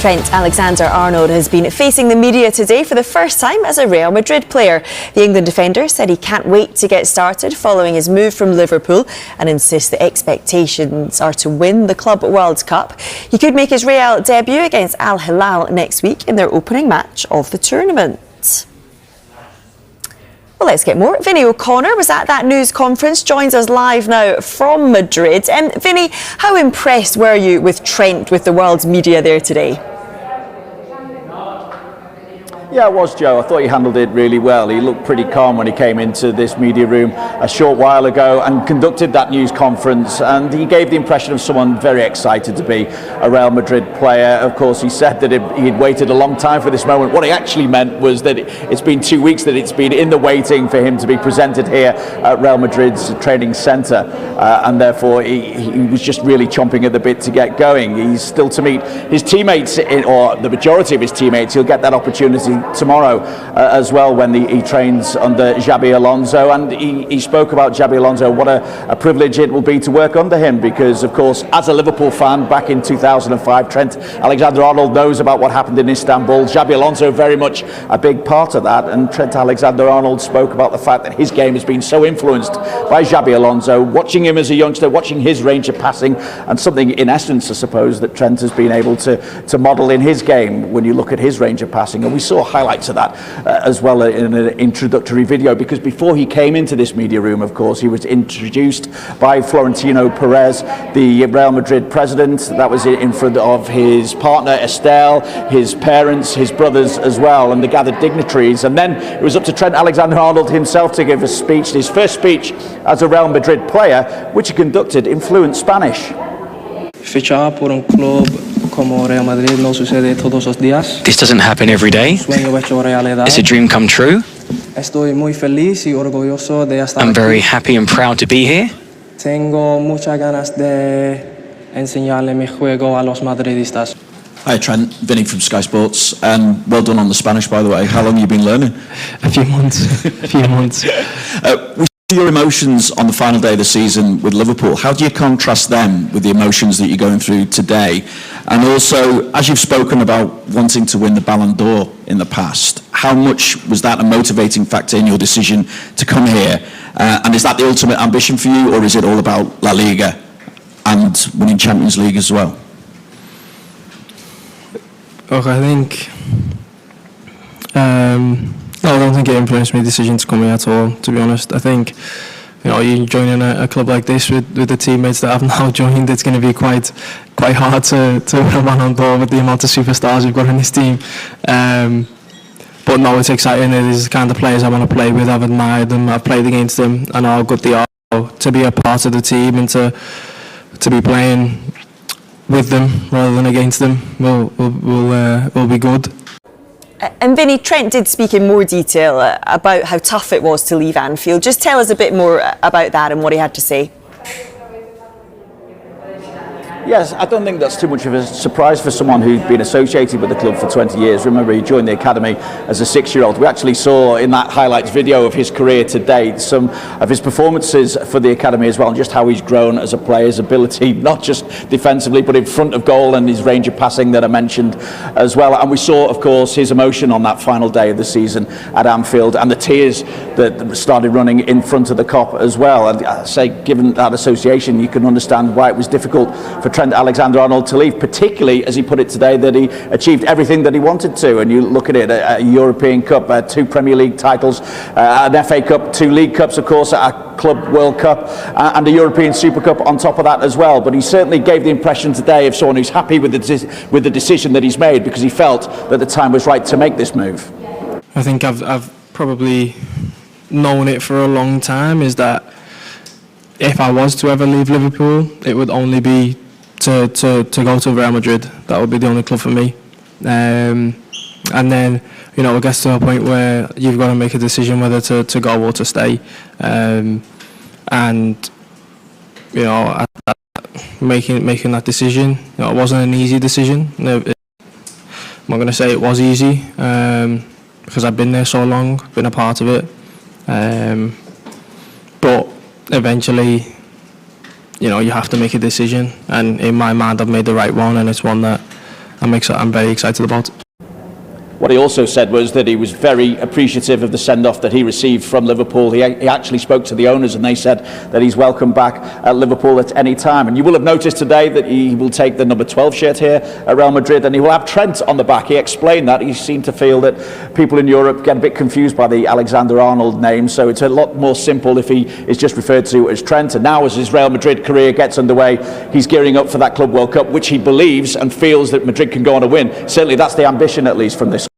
Trent Alexander-Arnold has been facing the media today for the first time as a Real Madrid player. The England defender said he can't wait to get started following his move from Liverpool and insists the expectations are to win the Club World Cup. He could make his Real debut against Al Hilal next week in their opening match of the tournament. Well, let's get more. Vinny O'Connor was at that news conference, joins us live now from Madrid. Vinny, how impressed were you with Trent, with the world's media there today? Yeah, it was, Joe. I thought he handled it really well. He looked pretty calm when he came into this media room a short while ago and conducted that news conference, and he gave the impression of someone very excited to be a Real Madrid player. Of course, he said that he'd waited a long time for this moment. What he actually meant was that it's been 2 weeks that it's been in the waiting for him to be presented here at Real Madrid's training centre, and therefore he was just really chomping at the bit to get going. He's still to meet his teammates, or the majority of his teammates. He'll get that opportunity tomorrow as well when he trains under Xabi Alonso, and he spoke about Xabi Alonso, what a privilege it will be to work under him, because of course as a Liverpool fan back in 2005, Trent Alexander-Arnold knows about what happened in Istanbul. Xabi Alonso very much a big part of that, and Trent Alexander-Arnold spoke about the fact that his game has been so influenced by Xabi Alonso, watching him as a youngster, watching his range of passing, and something in essence I suppose that Trent has been able to model in his game when you look at his range of passing. And we saw highlights of that as well in an introductory video, because before he came into this media room, of course, he was introduced by Florentino Perez, the Real Madrid president. That was in front of his partner Estelle, his parents, his brothers as well, and the gathered dignitaries. And then it was up to Trent Alexander-Arnold himself to give a speech, his first speech as a Real Madrid player, which he conducted in fluent Spanish. Fichar por un club como Real Madrid no sucede todos los días. This doesn't happen every day. Sueño hecho realidad. It's a dream come true. Estoy muy feliz y orgulloso de estar I'm very aquí. happy and proud to be here. Tengo muchas ganas de enseñarle mi juego a los madridistas. Hi Trent, Vinny from Sky Sports, and well done on the Spanish, by the way. How long have you been learning? A few months. We see your emotions on the final day of the season with Liverpool. How do you contrast them with the emotions that you're going through today? And also, as you've spoken about wanting to win the Ballon d'Or in the past, how much was that a motivating factor in your decision to come here? And is that the ultimate ambition for you, or is it all about La Liga and winning Champions League as well? Look, I think no, I don't think it influenced my decision to come here at all, to be honest. I think, you joining a club like this with the teammates that I've now joined, it's going to be quite hard to win a Ballon d'Or with the amount of superstars we've got in this team. But no, it's exciting. It is the kind of players I want to play with. I've admired them, I've played against them, I know how good they are. To be a part of the team and to be playing with them rather than against them will be good. And Vinny, Trent did speak in more detail about how tough it was to leave Anfield. Just tell us a bit more about that and what he had to say. Yes, I don't think that's too much of a surprise for someone who's been associated with the club for 20 years. Remember, he joined the academy as a 6-year-old. We actually saw in that highlights video of his career to date some of his performances for the academy as well, and just how he's grown as a player, his ability, not just defensively, but in front of goal, and his range of passing that I mentioned as well. And we saw, of course, his emotion on that final day of the season at Anfield, and the tears that started running in front of the Kop as well. And I say, given that association, you can understand why it was difficult for Trent Alexander-Arnold to leave, particularly as he put it today that he achieved everything that he wanted to. And you look at it, a European Cup, 2 Premier League titles, an FA Cup, 2 League Cups, of course, a Club World Cup, and a European Super Cup on top of that as well. But he certainly gave the impression today of someone who's happy with the decision that he's made, because he felt that the time was right to make this move. I think I've probably known it for a long time, is that if I was to ever leave Liverpool, it would only be to go to Real Madrid. That would be the only club for me. And then, it gets to a point where you've got to make a decision whether to go or to stay. Making that decision, it wasn't an easy decision. I'm not going to say it was easy, because I've been there so long, been a part of it. But eventually, you have to make a decision, and in my mind I've made the right one, and it's one that I'm very excited about. What he also said was that he was very appreciative of the send-off that he received from Liverpool. He actually spoke to the owners and they said that he's welcome back at Liverpool at any time. And you will have noticed today that he will take the number 12 shirt here at Real Madrid and he will have Trent on the back. He explained that. He seemed to feel that people in Europe get a bit confused by the Alexander-Arnold name, so it's a lot more simple if he is just referred to as Trent. And now as his Real Madrid career gets underway, he's gearing up for that Club World Cup, which he believes and feels that Madrid can go on a win. Certainly that's the ambition, at least, from this